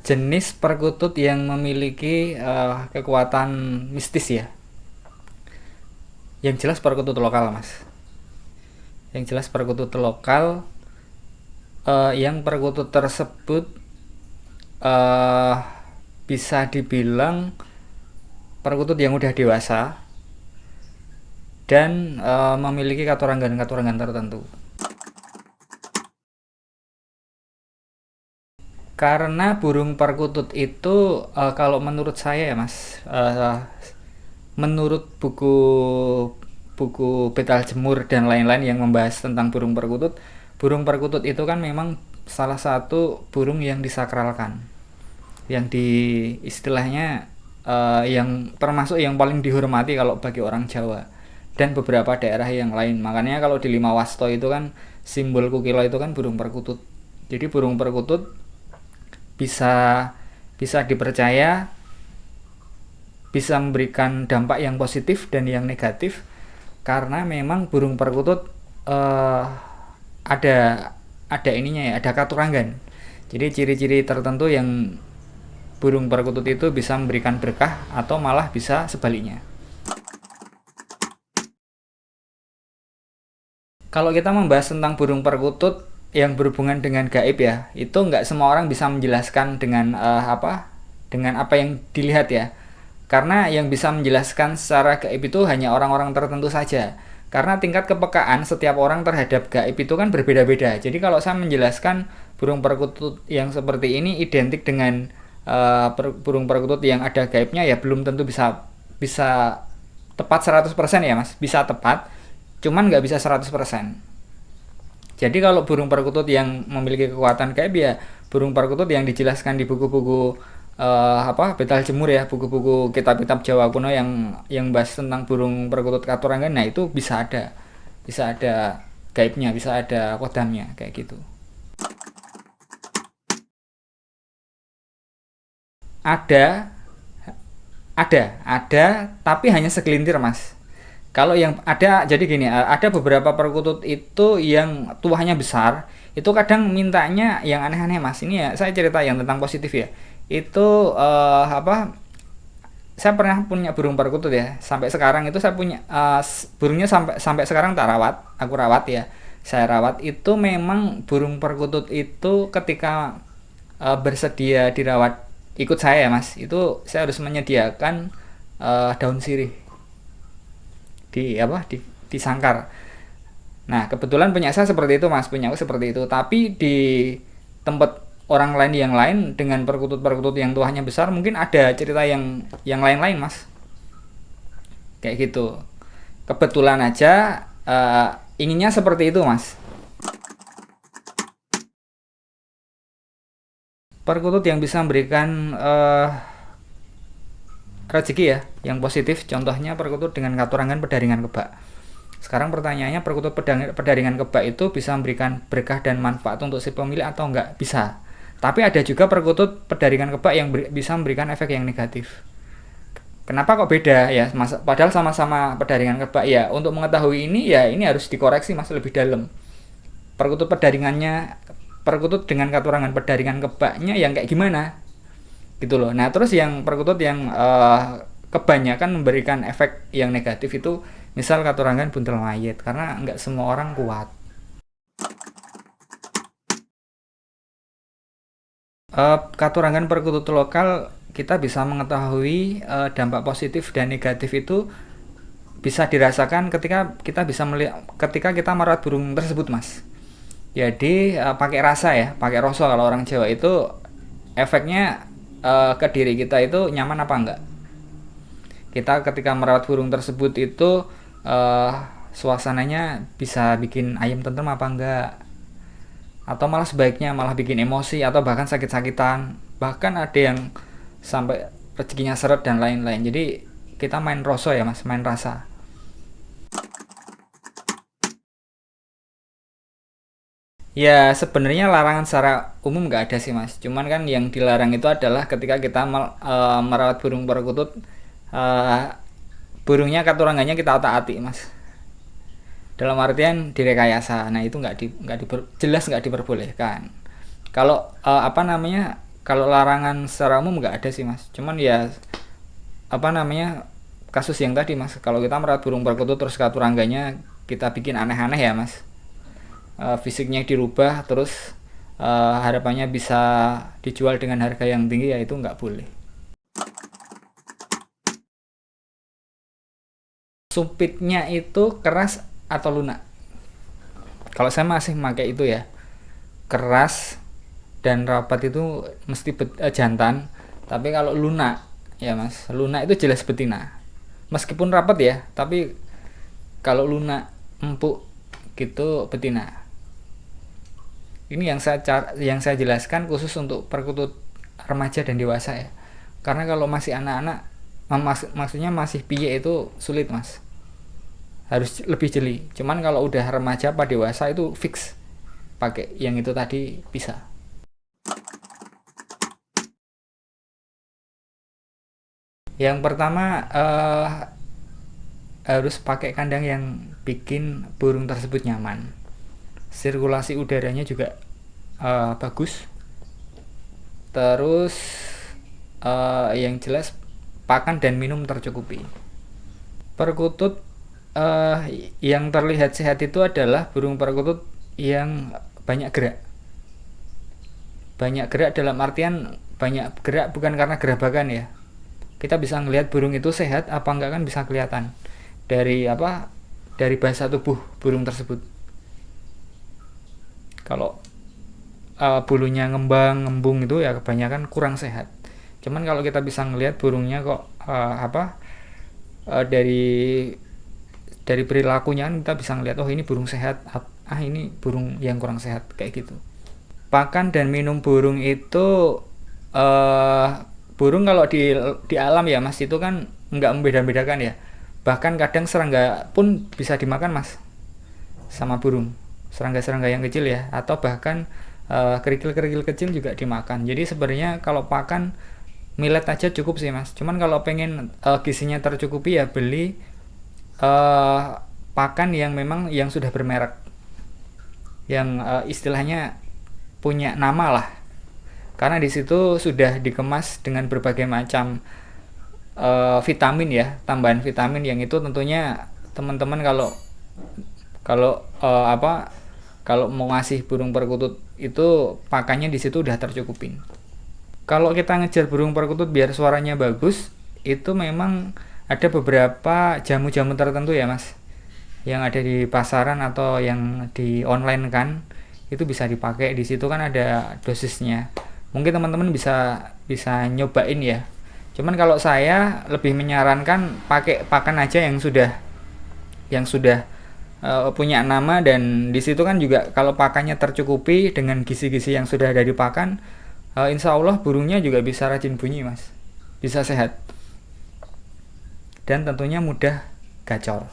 jenis perkutut yang memiliki kekuatan mistis ya. Yang jelas perkutut lokal, Mas. Yang jelas perkutut lokal, yang perkutut tersebut eh, bisa dibilang perkutut yang udah dewasa dan memiliki katurangan-katurangan tertentu. Karena burung perkutut itu kalau menurut saya ya Mas, menurut buku buku Betal Jemur dan lain-lain yang membahas tentang burung perkutut itu kan memang salah satu burung yang disakralkan, yang di istilahnya yang termasuk yang paling dihormati kalau bagi orang Jawa dan beberapa daerah yang lain. Makanya kalau di Lima Wasto itu kan simbol kukilo itu kan burung perkutut. Jadi burung perkutut bisa bisa dipercaya bisa memberikan dampak yang positif dan yang negatif karena memang burung perkutut eh, ada ada ininya ya, ada katurangan. Jadi ciri-ciri tertentu yang burung perkutut itu bisa memberikan berkah atau malah bisa sebaliknya. Kalau kita membahas tentang burung perkutut yang berhubungan dengan gaib ya, itu nggak semua orang bisa menjelaskan dengan apa yang dilihat ya. Karena yang bisa menjelaskan secara gaib itu hanya orang-orang tertentu saja. Karena tingkat kepekaan setiap orang terhadap gaib itu kan berbeda-beda. Jadi kalau saya menjelaskan burung perkutut yang seperti ini identik dengan burung perkutut yang ada gaibnya ya belum tentu bisa bisa tepat 100% ya Mas. Bisa tepat, cuman nggak bisa 100%. Jadi kalau burung perkutut yang memiliki kekuatan gaib ya burung perkutut yang dijelaskan di buku-buku Betal Jemur ya, buku-buku kitab-kitab Jawa kuno yang bahas tentang burung perkutut katurangan, nah itu bisa ada gaibnya, bisa ada kodamnya kayak gitu. Ada, ada, tapi hanya segelintir Mas. Kalau yang ada jadi gini, ada beberapa perkutut itu yang tuahnya besar, itu kadang mintanya yang aneh-aneh Mas. Ini ya saya cerita yang tentang positif ya. Itu saya pernah punya burung perkutut ya. Sampai sekarang itu saya punya burungnya sampai sampai sekarang tak rawat, aku rawat ya. Saya rawat itu memang burung perkutut itu ketika bersedia dirawat ikut saya ya Mas. Itu saya harus menyediakan daun sirih di sangkar. Nah kebetulan punya saya seperti itu Mas, punya aku seperti itu. Tapi di tempat orang lain yang lain dengan perkutut-perkutut yang tuahnya besar mungkin ada cerita yang lain-lain Mas. Kayak gitu. Kebetulan aja inginnya seperti itu Mas. Perkutut yang bisa memberikan rezeki ya, yang positif contohnya perkutut dengan katurangan pedaringan kebak. Sekarang pertanyaannya perkutut pedaringan kebak itu bisa memberikan berkah dan manfaat untuk si pemilik atau enggak? Bisa. Tapi ada juga perkutut pedaringan kebak yang bisa memberikan efek yang negatif. Kenapa kok beda ya? Padahal sama-sama pedaringan kebak ya. Untuk mengetahui ini ya ini harus dikoreksi Mas lebih dalam. Perkutut pedaringannya perkutut dengan katurangan pedaringan kebaknya yang kayak gimana? Gitu loh. Nah, terus yang perkutut yang kebanyakan memberikan efek yang negatif itu misal katurangan buntel mayit karena nggak semua orang kuat. Katurangan perkutut lokal kita bisa mengetahui dampak positif dan negatif itu bisa dirasakan ketika kita merawat burung tersebut Mas. Jadi pakai rasa ya, pakai rasa kalau orang Jawa itu efeknya ke diri kita itu nyaman apa enggak. Kita ketika merawat burung tersebut itu eh, suasananya bisa bikin ayam tentrem apa enggak, atau malah sebaiknya malah bikin emosi atau bahkan sakit-sakitan, bahkan ada yang sampai rezekinya seret dan lain-lain. Jadi kita main rasa ya Mas, main rasa. Ya sebenarnya larangan secara umum nggak ada sih Mas, cuman kan yang dilarang itu adalah ketika kita merawat burung perkutut, eh, burungnya katurangannya kita otak-atik Mas, dalam artian direkayasa. Nah itu nggak jelas nggak diperbolehkan. Kalau apa namanya, kalau larangan secara umum nggak ada sih mas, cuman ya apa namanya, kasus yang tadi mas, kalau kita merawat burung perkutut terus katurangganya kita bikin aneh-aneh ya mas, fisiknya dirubah terus harapannya bisa dijual dengan harga yang tinggi, ya itu nggak boleh. Sumpitnya itu keras atau lunak? Kalau saya masih pakai itu ya, keras dan rapat itu mesti jantan. Tapi kalau lunak ya mas, lunak itu jelas betina. Meskipun rapat ya, tapi kalau lunak empuk gitu betina. Ini yang saya jelaskan khusus untuk perkutut remaja dan dewasa ya. Karena kalau masih anak-anak, maksudnya masih piye itu sulit mas. Harus lebih jeli. Cuman kalau udah remaja apa dewasa itu fix pakai yang itu tadi bisa. Yang pertama harus pakai kandang yang bikin burung tersebut nyaman. Sirkulasi udaranya juga bagus. Terus yang jelas pakan dan minum tercukupi. Perkutut yang terlihat sehat itu adalah burung perkutut yang banyak gerak. Banyak gerak dalam artian banyak gerak bukan karena gerabakan ya. Kita bisa ngelihat burung itu sehat apa enggak kan bisa kelihatan dari apa, dari bahasa tubuh burung tersebut. Kalau bulunya ngembang ngembung itu ya kebanyakan kurang sehat. Cuman kalau kita bisa ngelihat burungnya kok dari perilakunya kan kita bisa ngelihat oh ini burung sehat, ini burung yang kurang sehat kayak gitu. Pakan dan minum burung itu burung kalau di alam ya mas itu kan nggak membeda-bedakan ya. Bahkan kadang serangga pun bisa dimakan mas sama burung, serangga-serangga yang kecil ya, atau bahkan kerikil-kerikil kecil juga dimakan. Jadi sebenarnya kalau pakan millet aja cukup sih mas. Cuman kalau pengen gizinya tercukupi ya beli pakan yang memang yang sudah bermerek, yang istilahnya punya nama lah, karena di situ sudah dikemas dengan berbagai macam vitamin ya, tambahan vitamin yang itu tentunya teman-teman kalau mau ngasih burung perkutut itu pakannya di situ udah tercukupin. Kalau kita ngejar burung perkutut biar suaranya bagus, itu memang ada beberapa jamu-jamu tertentu ya mas, yang ada di pasaran atau yang di online kan, itu bisa dipakai. Di situ kan ada dosisnya. Mungkin teman-teman bisa nyobain ya. Cuman kalau saya lebih menyarankan pakai pakan aja yang sudah punya nama, dan di situ kan juga kalau pakannya tercukupi dengan gizi-gizi yang sudah ada di pakan, insya Allah burungnya juga bisa rajin bunyi mas, bisa sehat, dan tentunya mudah gacor.